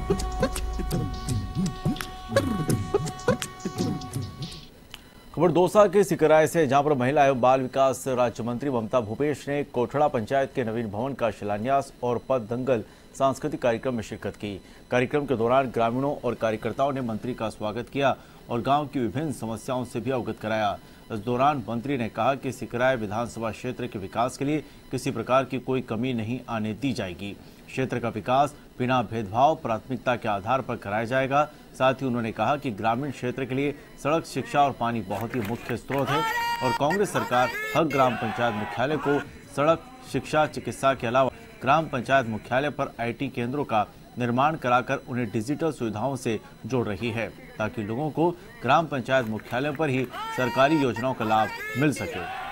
खबर दौसा के सिकराय से, जहां पर महिला एवं बाल विकास राज्य मंत्री ममता भूपेश ने कोठड़ा पंचायत के नवीन भवन का शिलान्यास और पद दंगल सांस्कृतिक कार्यक्रम में शिरकत की। कार्यक्रम के दौरान ग्रामीणों और कार्यकर्ताओं ने मंत्री का स्वागत किया और गांव की विभिन्न समस्याओं से भी अवगत कराया। इस दौरान मंत्री ने कहा कि सिकराय विधानसभा क्षेत्र के विकास के लिए किसी प्रकार की कोई कमी नहीं आने दी जाएगी। क्षेत्र का विकास बिना भेदभाव प्राथमिकता के आधार पर कराया जाएगा। साथ ही उन्होंने कहा कि ग्रामीण क्षेत्र के लिए सड़क, शिक्षा और पानी बहुत ही मुख्य स्रोत है और कांग्रेस सरकार हर ग्राम पंचायत मुख्यालय को सड़क, शिक्षा, चिकित्सा के अलावा ग्राम पंचायत मुख्यालय पर IT केंद्रों का निर्माण कराकर उन्हें डिजिटल सुविधाओं से जोड़ रही है, ताकि लोगों को ग्राम पंचायत मुख्यालय पर ही सरकारी योजनाओं का लाभ मिल सके।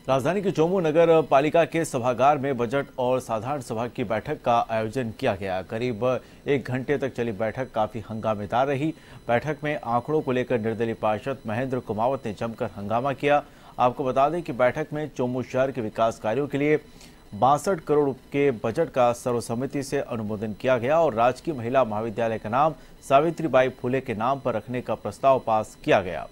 राजधानी के चोमू नगर पालिका के सभागार में बजट और साधारण सभा की बैठक का आयोजन किया गया। करीब 1 घंटे तक चली बैठक काफी हंगामेदार रही। बैठक में आंकड़ों को लेकर निर्दलीय पार्षद महेंद्र कुमावत ने जमकर हंगामा किया। आपको बता दें कि बैठक में चोमू शहर के विकास कार्यों के लिए 62 करोड़ के बजट का सर्वसम्मति से अनुमोदन किया गया और राजकीय महिला महाविद्यालय का नाम सावित्रीबाई फुले के नाम पर रखने का प्रस्ताव पास किया गया।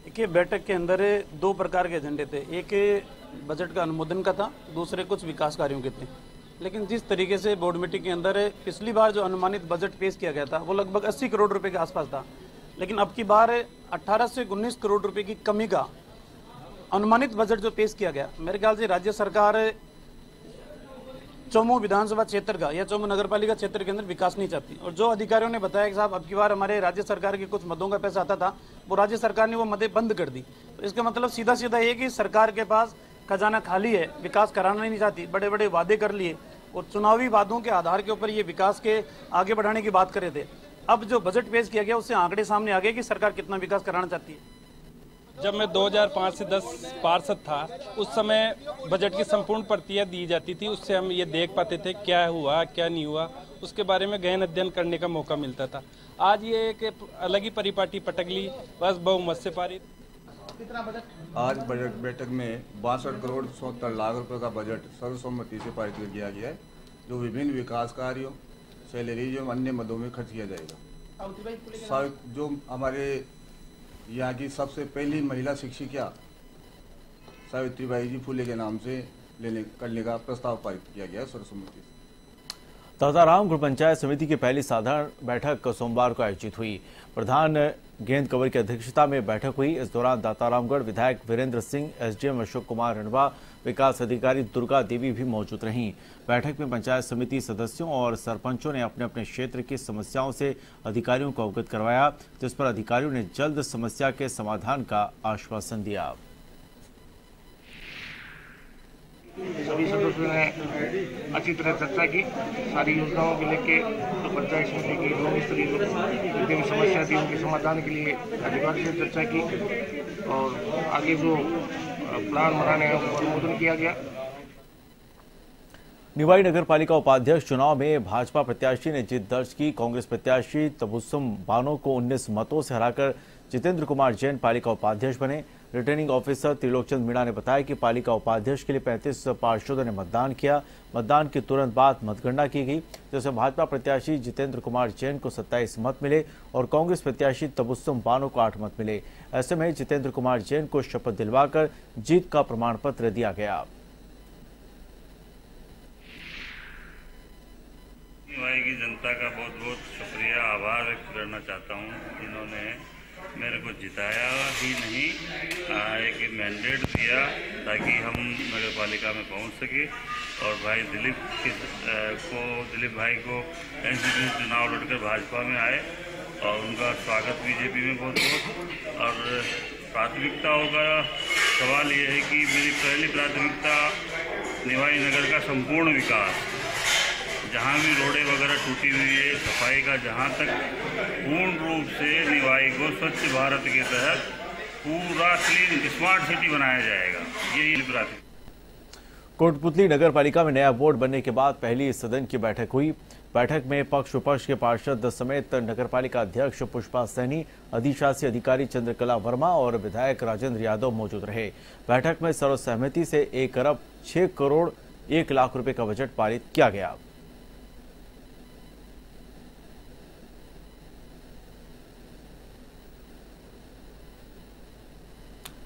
देखिए, बैठक के अंदर 2 प्रकार के एजेंडे थे। एक बजट का अनुमोदन का था, दूसरे कुछ विकास कार्यों के थे। लेकिन जिस तरीके से बोर्ड मीटिंग के अंदर पिछली बार जो अनुमानित बजट पेश किया गया था वो लगभग 80 करोड़ रुपए के आसपास था, लेकिन अब की बार 18 से 19 करोड़ रुपए की कमी का अनुमानित बजट जो पेश किया गया, मेरे ख्याल से राज्य सरकार चोमू विधानसभा क्षेत्र का या चोमू नगर पालिका क्षेत्र के अंदर विकास नहीं चाहती। और जो अधिकारियों ने बताया कि साहब अब की बार हमारे राज्य सरकार के कुछ मदों का पैसा आता था, वो राज्य सरकार ने वो मदें बंद कर दी। तो इसका मतलब सीधा सीधा ये कि सरकार के पास खजाना खाली है, विकास कराना नहीं चाहती, बड़े बड़े वादे कर लिए और चुनावी वादों के आधार के ऊपर ये विकास के आगे बढ़ाने की बात कर रहे थे। अब जो बजट पेश किया गया उससे आंकड़े सामने आ गए कि सरकार कितना विकास कराना चाहती है। जब मैं 2005 से 10 पार्षद था, उस समय बजट की संपूर्ण प्रतियां दी जाती थी। उससे हम ये देख पाते थे क्या हुआ क्या नहीं हुआ, उसके बारे में गहन अध्ययन करने का मौका मिलता था। आज ये एक अलग ही परिपाटी पटक ली, बस बहुमत से पारित। आज बजट बैठक में 62 करोड़ 77 लाख रुपए का बजट सर्वसम्मति से पारित किया गया है, जो विभिन्न विकास कार्यों, सैलरी एवं अन्य मदों में खर्च किया जाएगा। जो हमारे यहाँ की सबसे पहली महिला शिक्षिका सावित्रीबाई जी फुले के नाम से करने का प्रस्ताव पारित किया गया सर्वसम्मति से। दाताराम ग्रुप पंचायत समिति की पहली साधारण बैठक सोमवार को आयोजित हुई। प्रधान गेंद कंवर की अध्यक्षता में बैठक हुई। इस दौरान दातारामगढ़ विधायक वीरेंद्र सिंह, SDM अशोक कुमार रणवा, विकास अधिकारी दुर्गा देवी भी मौजूद रहीं। बैठक में पंचायत समिति सदस्यों और सरपंचों ने अपने अपने क्षेत्र की समस्याओं से अधिकारियों को अवगत करवाया, जिस पर अधिकारियों ने जल्द समस्या के समाधान का आश्वासन दिया। सभी सदस्यों ने अच्छी तरह चर्चा की। सारी योजनाओं को लेके तो पंचायत समिति की 2 स्तरीय जितनी भी समस्या थी उनके समाधान के लिए अधिकारी से चर्चा की और आगे जो प्लान बनाने हैं उसको अनुमोदन किया गया। निवाई नगर पालिका उपाध्यक्ष चुनाव में भाजपा प्रत्याशी ने जीत दर्ज की। कांग्रेस प्रत्याशी तबुस्सुम बानो को 19 मतों से हराकर जितेंद्र कुमार जैन पालिका उपाध्यक्ष बने। रिटर्निंग ऑफिसर त्रिलोकचंद मीणा ने बताया कि पालिका उपाध्यक्ष के लिए 35 पार्षदों ने मतदान किया। मतदान के तुरंत बाद मतगणना की गई, जिसमें भाजपा प्रत्याशी जितेंद्र कुमार जैन को 27 मत मिले और कांग्रेस प्रत्याशी तबुस्सुम बानो को 8 मत मिले। ऐसे में जितेंद्र कुमार जैन को शपथ दिलवाकर जीत का प्रमाण पत्र दिया गया। निवाई की जनता का बहुत बहुत शुक्रिया, आभार व्यक्त करना चाहता हूँ। इन्होंने मेरे को जिताया ही नहीं, एक मैंडेट दिया ताकि हम नगर पालिका में पहुँच सके और भाई दिलीप भाई को एनसीपी चुनाव लड़कर भाजपा में आए और उनका स्वागत बीजेपी में बहुत बहुत। और प्राथमिकताओं का सवाल ये है कि मेरी पहली प्राथमिकता निवाई नगर का संपूर्ण विकास, जहाँ भी रोडें वगैरह टूटी हुई है, सफाई का जहाँ तक पूर्ण रूप से निवाई को स्वच्छ भारत के तहत पूरा क्लीन स्मार्ट सिटी बनाया जाएगा, यही प्राथमिकता। कोटपुतली नगर पालिका में नया बोर्ड बनने के बाद पहली सदन की बैठक हुई। बैठक में पक्ष विपक्ष के पार्षद समेत नगरपालिका अध्यक्ष पुष्पा सैनी, अधिशासी अधिकारी चंद्रकला वर्मा और विधायक राजेंद्र यादव मौजूद रहे। बैठक में सर्वसहमति से 1 अरब 6 करोड़ 1 लाख रुपए का बजट पारित किया गया।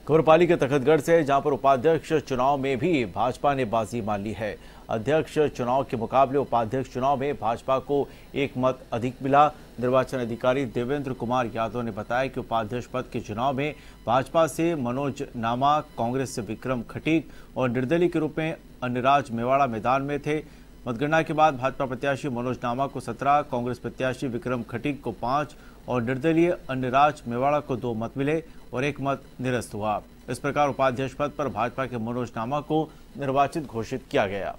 खबर पाली के तखतगढ़ से, जहां पर उपाध्यक्ष चुनाव में भी भाजपा ने बाजी मान ली है। अध्यक्ष चुनाव के मुकाबले उपाध्यक्ष चुनाव में भाजपा को 1 मत अधिक मिला। निर्वाचन अधिकारी देवेंद्र कुमार यादव ने बताया कि उपाध्यक्ष पद के चुनाव में भाजपा से मनोज नामा, कांग्रेस से विक्रम खटीक और निर्दलीय के रूप में अन्यराज मेवाड़ा मैदान में थे। मतगणना के बाद भाजपा प्रत्याशी मनोज नामा को 17, कांग्रेस प्रत्याशी विक्रम खटीक को 5 और निर्दलीय अन्यराज मेवाड़ा को 2 मत मिले और 1 मत निरस्त हुआ। इस प्रकार उपाध्यक्ष पद पर भाजपा के मनोज नामा को निर्वाचित घोषित किया गया।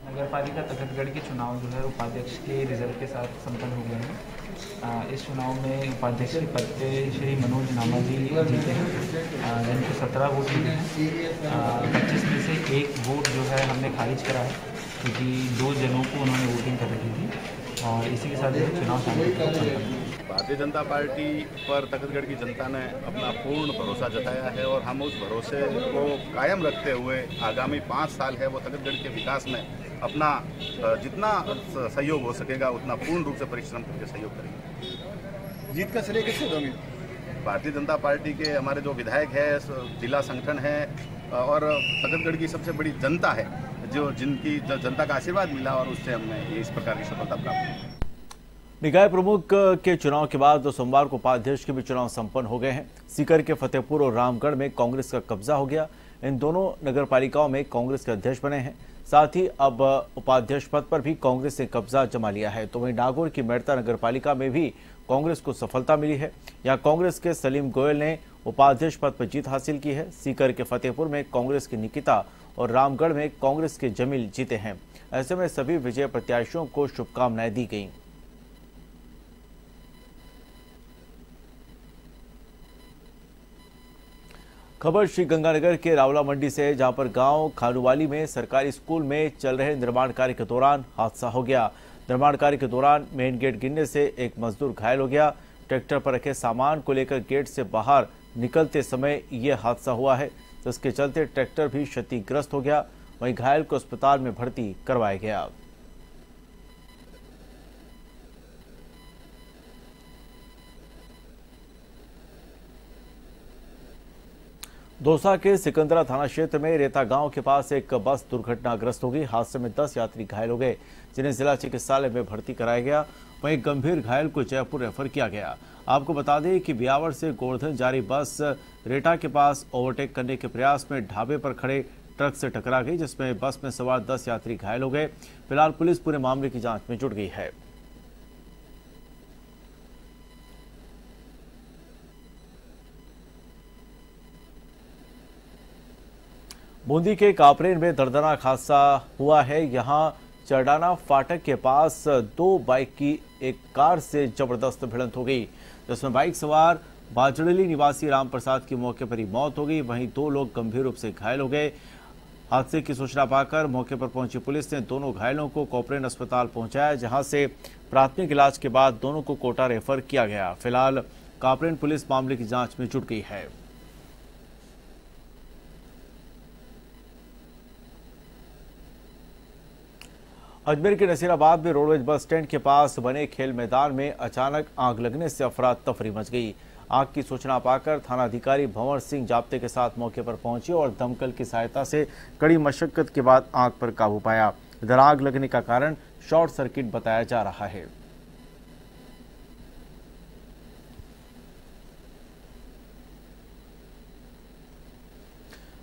नगरपालिका तखतगढ़ के चुनाव जो है उपाध्यक्ष के रिजल्ट के साथ संपन्न हो गए हैं। इस चुनाव में उपाध्यक्ष के पद पे श्री मनोज नामा जी जीते हैं, जिनको 17 वोट मिले हैं। 25 में से 1 वोट जो है हमने खारिज करा है, क्योंकि 2 जनों को उन्होंने वोटिंग कर रखी थी और इसी के साथ चुनाव संपन्न। भारतीय जनता पार्टी पर तखतगढ़ की जनता ने अपना पूर्ण भरोसा जताया है और हम उस भरोसे को कायम रखते हुए आगामी 5 साल है वो तखतगढ़ के विकास में अपना जितना सहयोग हो सकेगा उतना पूर्ण रूप से परिश्रम करके सहयोग करेंगे। जीत का श्रेय किसको दोगे? भारतीय जनता पार्टी के हमारे जो विधायक है, जिला संगठन है और तखतगढ़ की सबसे बड़ी जनता है, जिनकी जनता का आशीर्वाद मिला और उससे हमने इस प्रकार की सफलता प्राप्त की। निकाय प्रमुख के चुनाव के बाद सोमवार को उपाध्यक्ष के भी चुनाव संपन्न हो गए हैं। सीकर के फतेहपुर और रामगढ़ में कांग्रेस का कब्जा हो गया। इन दोनों नगरपालिकाओं में कांग्रेस के अध्यक्ष बने हैं। साथ ही अब उपाध्यक्ष पद पर भी कांग्रेस ने कब्जा जमा लिया है। तो वहीं नागौर की मेड़ता नगरपालिका में भी कांग्रेस को सफलता मिली है। यहाँ कांग्रेस के सलीम गोयल ने उपाध्यक्ष पद पर जीत हासिल की है। सीकर के फतेहपुर में कांग्रेस की निकिता और रामगढ़ में कांग्रेस के जमील जीते हैं। ऐसे में सभी विजय प्रत्याशियों को शुभकामनाएं दी गई। खबर श्रीगंगानगर के रावला मंडी से, जहां पर गांव खानूवाली में सरकारी स्कूल में चल रहे निर्माण कार्य के दौरान हादसा हो गया। निर्माण कार्य के दौरान मेन गेट गिरने से एक मजदूर घायल हो गया। ट्रैक्टर पर रखे सामान को लेकर गेट से बाहर निकलते समय यह हादसा हुआ है, जिसके चलते ट्रैक्टर भी क्षतिग्रस्त हो गया। वहीं घायल को अस्पताल में भर्ती करवाया गया। दौसा के सिकंदरा थाना क्षेत्र में रेता गांव के पास एक बस दुर्घटनाग्रस्त हो गई। हादसे में 10 यात्री घायल हो गए, जिन्हें जिला चिकित्सालय में भर्ती कराया गया। वहीं गंभीर घायल को जयपुर रेफर किया गया। आपको बता दें कि ब्यावर से गोवर्धन जारी बस रेटा के पास ओवरटेक करने के प्रयास में ढाबे पर खड़े ट्रक से टकरा गई, जिसमें बस में सवार 10 यात्री घायल हो गए। फिलहाल पुलिस पूरे मामले की जांच में जुट गई है। बूंदी के कापरेन में दर्दनाक हादसा हुआ है। यहां चरडाना फाटक के पास 2 बाइक की एक कार से जबरदस्त भिड़ंत हो गई, जिसमें बाइक सवार बाजड़ली निवासी रामप्रसाद की मौके पर ही मौत हो गई। वहीं 2 लोग गंभीर रूप से घायल हो गए। हादसे की सूचना पाकर मौके पर पहुंची पुलिस ने दोनों घायलों को कापरेन अस्पताल पहुंचाया, जहां से प्राथमिक इलाज के बाद दोनों को कोटा रेफर किया गया। फिलहाल कापरेन पुलिस मामले की जांच में जुट गई है। अजमेर के नसीराबाद में रोडवेज बस स्टैंड के पास बने खेल मैदान में अचानक आग लगने से अफरा तफरी मच गई। आग की सूचना पाकर थाना अधिकारी भंवर सिंह जाप्ते के साथ मौके पर पहुंचे और दमकल की सहायता से कड़ी मशक्कत के बाद आग पर काबू पाया। इधर आग लगने का कारण शॉर्ट सर्किट बताया जा रहा है।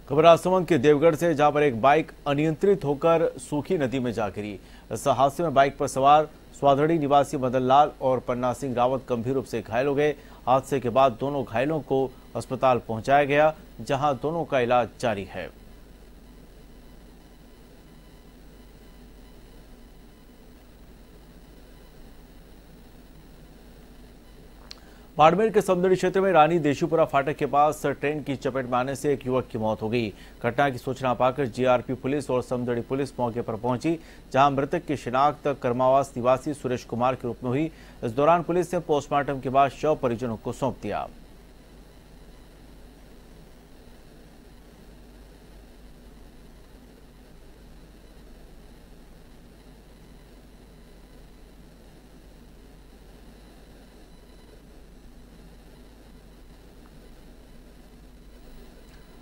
खबर राजसमंद के देवगढ़ से, जहां पर एक बाइक अनियंत्रित होकर सूखी नदी में जा गिरी। इस हादसे में बाइक पर सवार स्वाधड़ी निवासी मदन लाल और पन्ना सिंह रावत गंभीर रूप से घायल हो गए। हादसे के बाद दोनों घायलों को अस्पताल पहुंचाया गया, जहां दोनों का इलाज जारी है। बाड़मेर के समदड़ी क्षेत्र में रानी देशीपुरा फाटक के पास ट्रेन की चपेट में आने से एक युवक की मौत हो गई। घटना की सूचना पाकर जीआरपी पुलिस और समदड़ी पुलिस मौके पर पहुंची, जहां मृतक की शिनाख्त कर्मावास निवासी सुरेश कुमार के रूप में हुई। इस दौरान पुलिस ने पोस्टमार्टम के बाद शव परिजनों को सौंप दिया।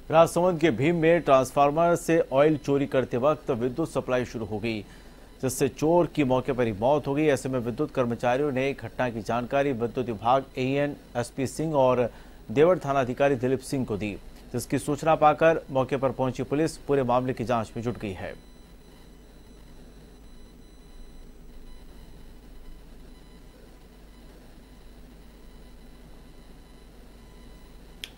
राजसमंद के भीम में ट्रांसफार्मर से ऑयल चोरी करते वक्त विद्युत सप्लाई शुरू हो गई, जिससे चोर की मौके पर ही मौत हो गई। ऐसे में विद्युत कर्मचारियों ने घटना की जानकारी विद्युत विभाग एएन एसपी सिंह और देवड़ थानाधिकारी दिलीप सिंह को दी, जिसकी सूचना पाकर मौके पर पहुंची पुलिस पूरे मामले की जांच में जुट गई है।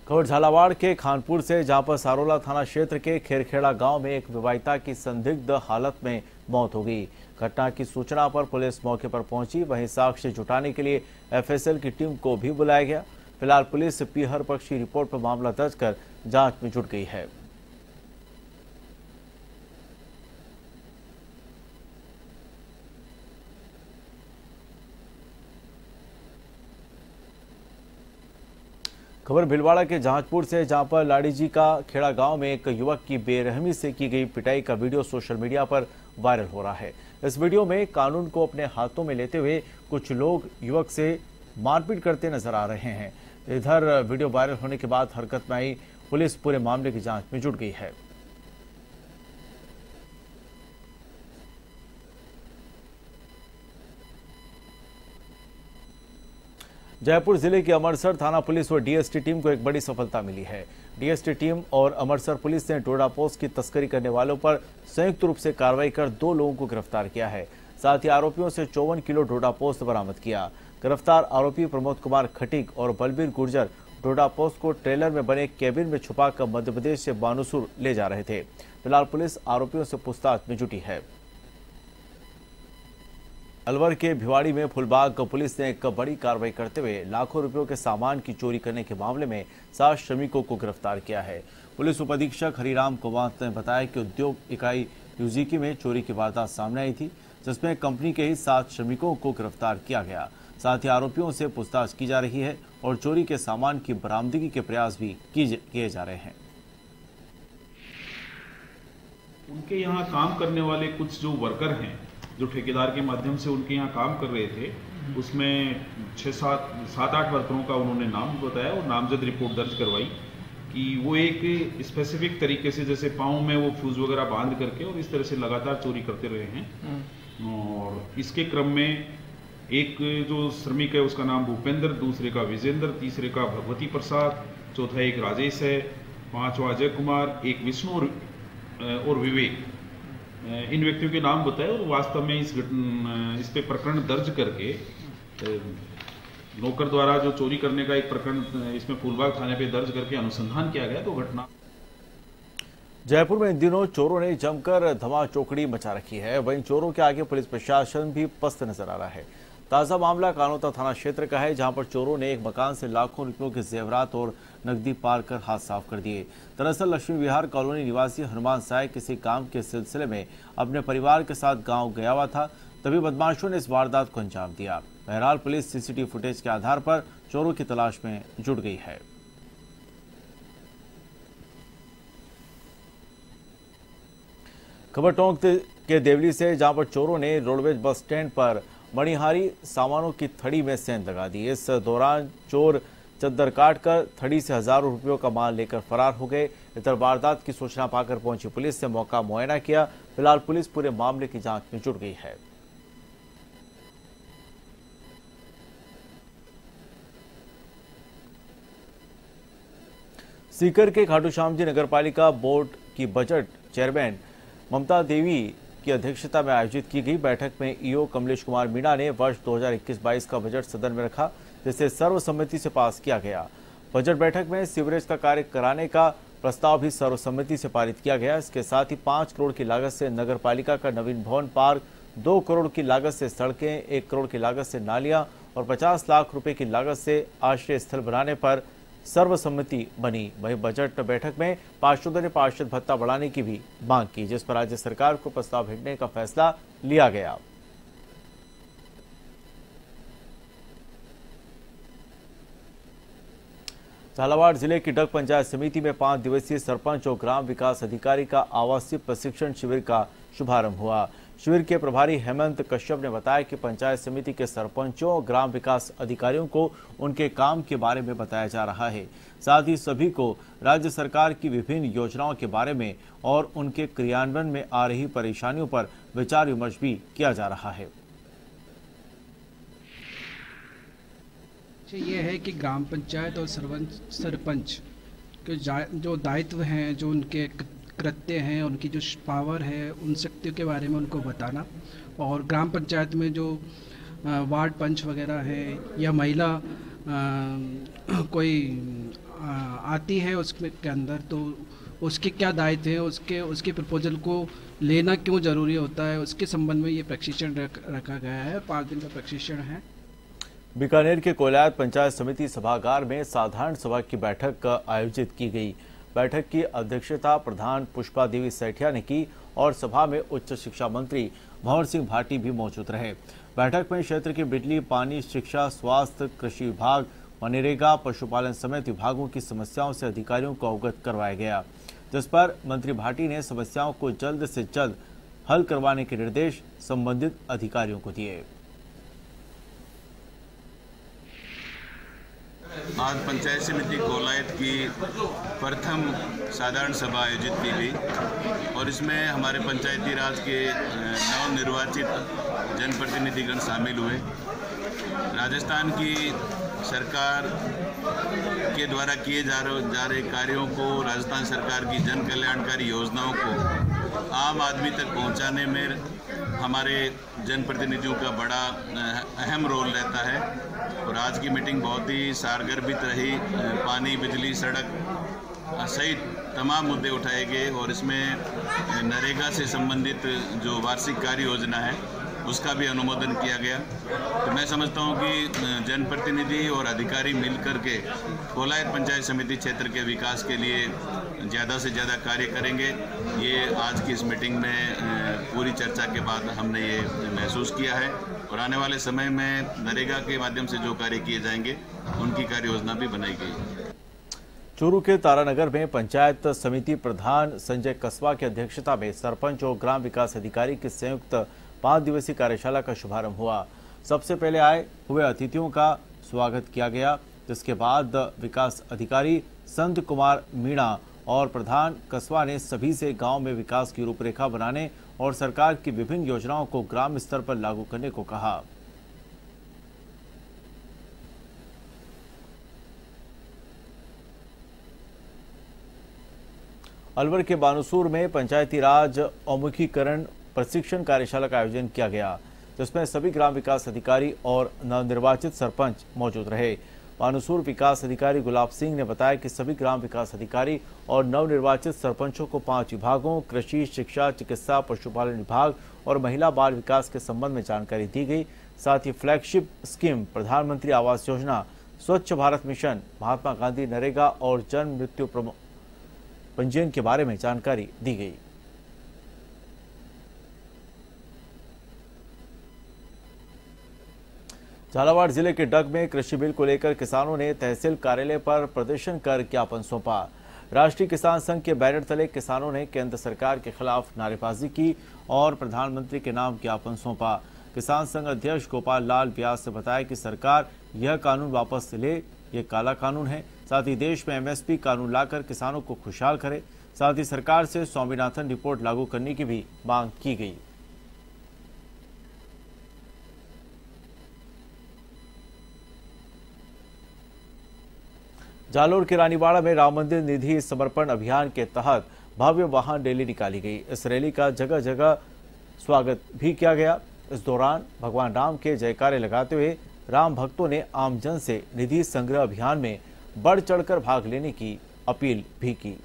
खबर झालावाड़ के खानपुर से, जहां पर सारोला थाना क्षेत्र के खेरखेड़ा गांव में एक विवाहिता की संदिग्ध हालत में मौत हो गई। घटना की सूचना पर पुलिस मौके पर पहुंची, वहीं साक्ष्य जुटाने के लिए एफएसएल की टीम को भी बुलाया गया। फिलहाल पुलिस पीहर पक्ष की रिपोर्ट पर मामला दर्ज कर जांच में जुट गई है। खबर भीलवाड़ा के जहाजपुर से, जहां पर लाड़ी जी का खेड़ा गांव में एक युवक की बेरहमी से की गई पिटाई का वीडियो सोशल मीडिया पर वायरल हो रहा है। इस वीडियो में कानून को अपने हाथों में लेते हुए कुछ लोग युवक से मारपीट करते नजर आ रहे हैं। इधर वीडियो वायरल होने के बाद हरकत में आई पुलिस पूरे मामले की जांच में जुट गई है। जयपुर जिले की अमरसर थाना पुलिस और डीएसटी टीम को एक बड़ी सफलता मिली है। डीएसटी टीम और अमरसर पुलिस ने डोडा पोस्ट की तस्करी करने वालों पर संयुक्त रूप से कार्रवाई कर 2 लोगों को गिरफ्तार किया है। साथ ही आरोपियों से 54 किलो डोडा पोस्ट बरामद किया। गिरफ्तार आरोपी प्रमोद कुमार खटीक और बलबीर गुर्जर डोडा पोस्ट को ट्रेलर में बने केबिन में छुपाकर मध्य प्रदेश से बानुसूर ले जा रहे थे। फिलहाल पुलिस आरोपियों से पूछताछ में जुटी है। अलवर के भिवाड़ी में फुलबाग पुलिस ने एक बड़ी कार्रवाई करते हुए लाखों रुपयों के सामान की चोरी करने के मामले में 7 श्रमिकों को गिरफ्तार किया है। पुलिस उप अधीक्षक हरिराम कोवांत ने बताया कि उद्योग इकाई यूजीकी में चोरी की वारदात सामने आई थी, जिसमें कंपनी के ही 7 श्रमिकों को गिरफ्तार किया गया। साथ ही आरोपियों से पूछताछ की जा रही है और चोरी के सामान की बरामदगी के प्रयास भी किए जा रहे हैं। उनके यहाँ काम करने वाले कुछ जो वर्कर हैं, जो ठेकेदार के माध्यम से उनके यहाँ काम कर रहे थे, उसमें 7-8 वर्करों का उन्होंने नाम बताया और नामजद रिपोर्ट दर्ज करवाई कि वो एक स्पेसिफिक तरीके से, जैसे पाँव में वो फ्यूज वगैरह बांध करके और इस तरह से लगातार चोरी करते रहे हैं। और इसके क्रम में एक जो श्रमिक है उसका नाम भूपेंद्र, दूसरे का विजेंद्र, तीसरे का भगवती प्रसाद, चौथा एक राजेश है, 5वां अजय कुमार, एक विष्णु और विवेक, इन व्यक्तियों के नाम बताए। और वास्तव में इस पे प्रकरण दर्ज करके नौकर द्वारा जो चोरी करने का एक प्रकरण इसमें फूलबाग थाने पे दर्ज करके अनुसंधान किया गया। तो घटना जयपुर में इन दिनों चोरों ने जमकर धमाचौकड़ी मचा रखी है। वहीं चोरों के आगे पुलिस प्रशासन भी पस्त नजर आ रहा है। ताजा मामला कानोता थाना क्षेत्र का है, जहां पर चोरों ने एक मकान से लाखों रुपयों के जेवरात और नकदी पार कर हाथ साफ कर दिए। दरअसल लक्ष्मी विहार कॉलोनी निवासी हनुमान साय किसी काम के सिलसिले में अपने परिवार के साथ गांव गया हुआ था, तभी बदमाशों ने इस वारदात को अंजाम दिया। बहरहाल पुलिस सीसीटीवी फुटेज के आधार पर चोरों की तलाश में जुट गई है। खबर टोंक के देवली से, जहां पर चोरों ने रोडवेज बस स्टैंड पर मणिहारी सामानों की थड़ी में सेंध लगा दी। इस दौरान चोर चद्दर काटकर थड़ी से हजारों रुपयों का माल लेकर फरार हो गए। इधर वारदात की सूचना पाकर पहुंची पुलिस ने मौका मुआयना किया। फिलहाल पुलिस पूरे मामले की जांच में जुट गई है। सीकर के खाटू श्याम जी नगरपालिका बोर्ड की बजट चेयरमैन ममता देवी की अध्यक्षता में आयोजित की गई बैठक में ईओ कमलेश कुमार मीणा ने वर्ष 2021-22 का बजट सदन में रखा, जिसे सर्वसम्मति से पास किया गया। बजट बैठक में सीवरेज का कार्य कराने का प्रस्ताव भी सर्वसम्मति से पारित किया गया। इसके साथ ही 5 करोड़ की लागत से नगरपालिका का नवीन भवन पार्क, 2 करोड़ की लागत से सड़कें, 1 करोड़ की लागत से नालियां और 50 लाख रुपए की लागत से आश्रय स्थल बनाने पर सर्वसम्मति बनी। वहीं बजट बैठक में पार्षदों ने पार्षद भत्ता बढ़ाने की भी मांग की, जिस पर राज्य सरकार को प्रस्ताव भेजने का फैसला लिया गया। झालावाड़ जिले की डग पंचायत समिति में 5 दिवसीय सरपंच और ग्राम विकास अधिकारी का आवासीय प्रशिक्षण शिविर का शुभारंभ हुआ। शिविर के प्रभारी हेमंत कश्यप ने बताया कि पंचायत समिति के सरपंचों और ग्राम विकास अधिकारियों को उनके काम के बारे में बताया जा रहा है। साथ ही सभी को राज्य सरकार की विभिन्न योजनाओं के बारे में और उनके क्रियान्वयन में आ रही परेशानियों पर विचार विमर्श भी किया जा रहा है। ये है कि ग्राम पंचायत और सरपंच के जो दायित्व हैं, जो उनके कृत्य हैं, उनकी जो पावर है, उन शक्तियों के बारे में उनको बताना, और ग्राम पंचायत में जो वार्ड पंच वगैरह है या महिला कोई आती है उसमें के अंदर, तो उसके क्या दायित्व है, उसके प्रपोजल को लेना क्यों ज़रूरी होता है, उसके संबंध में ये प्रशिक्षण रखा गया है। 5 दिन का प्रशिक्षण है। बीकानेर के कोलायत पंचायत समिति सभागार में साधारण सभा की बैठक आयोजित की गई। बैठक की अध्यक्षता प्रधान पुष्पा देवी सैठिया ने की और सभा में उच्च शिक्षा मंत्री भंवर सिंह भाटी भी मौजूद रहे। बैठक में क्षेत्र के बिजली, पानी, शिक्षा, स्वास्थ्य, कृषि विभाग, मनरेगा, पशुपालन समेत विभागों की समस्याओं से अधिकारियों को अवगत करवाया गया, जिस पर मंत्री भाटी ने समस्याओं को जल्द से जल्द हल करवाने के निर्देश संबंधित अधिकारियों को दिए। आज पंचायत समिति कोलायत की प्रथम साधारण सभा आयोजित की गई और इसमें हमारे पंचायती राज के नवनिर्वाचित जनप्रतिनिधिगण शामिल हुए। राजस्थान की सरकार के द्वारा किए जा रहे कार्यों को, राजस्थान सरकार की जन कल्याणकारी योजनाओं को आम आदमी तक पहुंचाने में हमारे जनप्रतिनिधियों का बड़ा अहम रोल रहता है। और आज की मीटिंग बहुत ही सारगर्भित रही। पानी, बिजली, सड़क सहित तमाम मुद्दे उठाए गए और इसमें नरेगा से संबंधित जो वार्षिक कार्य योजना है उसका भी अनुमोदन किया गया। तो मैं समझता हूं कि जनप्रतिनिधि और अधिकारी मिलकर के कोलायत पंचायत समिति क्षेत्र के विकास के लिए ज़्यादा से ज़्यादा कार्य करेंगे। ये आज की इस मीटिंग में पूरी चर्चा के बाद हमने ये महसूस किया है और आने वाले समय में नरेगा के माध्यम से जो कार्य किए जाएंगे उनकी कार्य योजना भी बनाई गई। चूरू के तारानगर में पंचायत समिति प्रधान संजय कस्बा की अध्यक्षता में सरपंच और ग्राम विकास अधिकारी की संयुक्त 5 दिवसीय कार्यशाला का शुभारंभ हुआ। सबसे पहले आए हुए अतिथियों का स्वागत किया गया, जिसके बाद विकास अधिकारी संत कुमार मीणा और प्रधान कस्बा ने सभी से गांव में विकास की रूपरेखा बनाने और सरकार की विभिन्न योजनाओं को ग्राम स्तर पर लागू करने को कहा। अलवर के बानुसूर में पंचायती राज औमुखीकरण प्रशिक्षण कार्यशाला का आयोजन किया गया, जिसमें सभी ग्राम विकास अधिकारी और नवनिर्वाचित सरपंच मौजूद रहे। बानुसूर विकास अधिकारी गुलाब सिंह ने बताया कि सभी ग्राम विकास अधिकारी और नवनिर्वाचित सरपंचों को 5 विभागों कृषि, शिक्षा, चिकित्सा, पशुपालन विभाग और महिला बाल विकास के संबंध में जानकारी दी गई। साथ ही फ्लैगशिप स्कीम, प्रधानमंत्री आवास योजना, स्वच्छ भारत मिशन, महात्मा गांधी नरेगा और जन्म मृत्यु पंजीयन के बारे में जानकारी दी गई। झालावाड़ जिले के डग में कृषि बिल को लेकर किसानों ने तहसील कार्यालय पर प्रदर्शन कर ज्ञापन सौंपा। राष्ट्रीय किसान संघ के बैनर तले किसानों ने केंद्र सरकार के खिलाफ नारेबाजी की और प्रधानमंत्री के नाम ज्ञापन सौंपा। किसान संघ अध्यक्ष गोपाल लाल व्यास ने बताया कि सरकार यह कानून वापस ले, ये काला कानून है। साथ ही देश में एमएसपी कानून लाकर किसानों को खुशहाल करे। साथ ही सरकार से स्वामीनाथन रिपोर्ट लागू करने की भी मांग की गई। जालोर के रानीवाड़ा में राम मंदिर निधि समर्पण अभियान के तहत भव्य वाहन रैली निकाली गई। इस रैली का जगह जगह स्वागत भी किया गया। इस दौरान भगवान राम के जयकारे लगाते हुए राम भक्तों ने आमजन से निधि संग्रह अभियान में बढ़ चढ़कर भाग लेने की अपील भी की।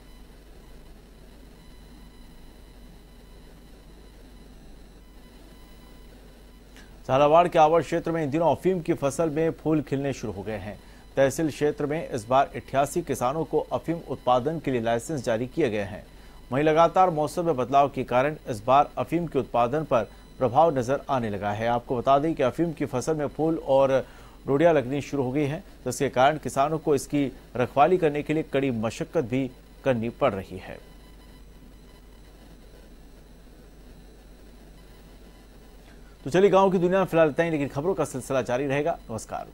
झालावाड़ के आवर क्षेत्र में इन दिनों अफीम की फसल में फूल खिलने शुरू हो गए हैं। तहसील क्षेत्र में इस बार 88 किसानों को अफीम उत्पादन के लिए लाइसेंस जारी किए गए हैं। वहीं लगातार मौसम में बदलाव के कारण इस बार अफीम के उत्पादन पर प्रभाव नजर आने लगा है। आपको बता दें कि अफीम की फसल में फूल और डोडियां लगनी शुरू हो गई हैं, जिसके कारण किसानों को इसकी रखवाली करने के लिए कड़ी मशक्कत भी करनी पड़ रही है। तो चलिए गांव की दुनिया में फिलहाल इतना ही, लेकिन खबरों का सिलसिला जारी रहेगा। नमस्कार।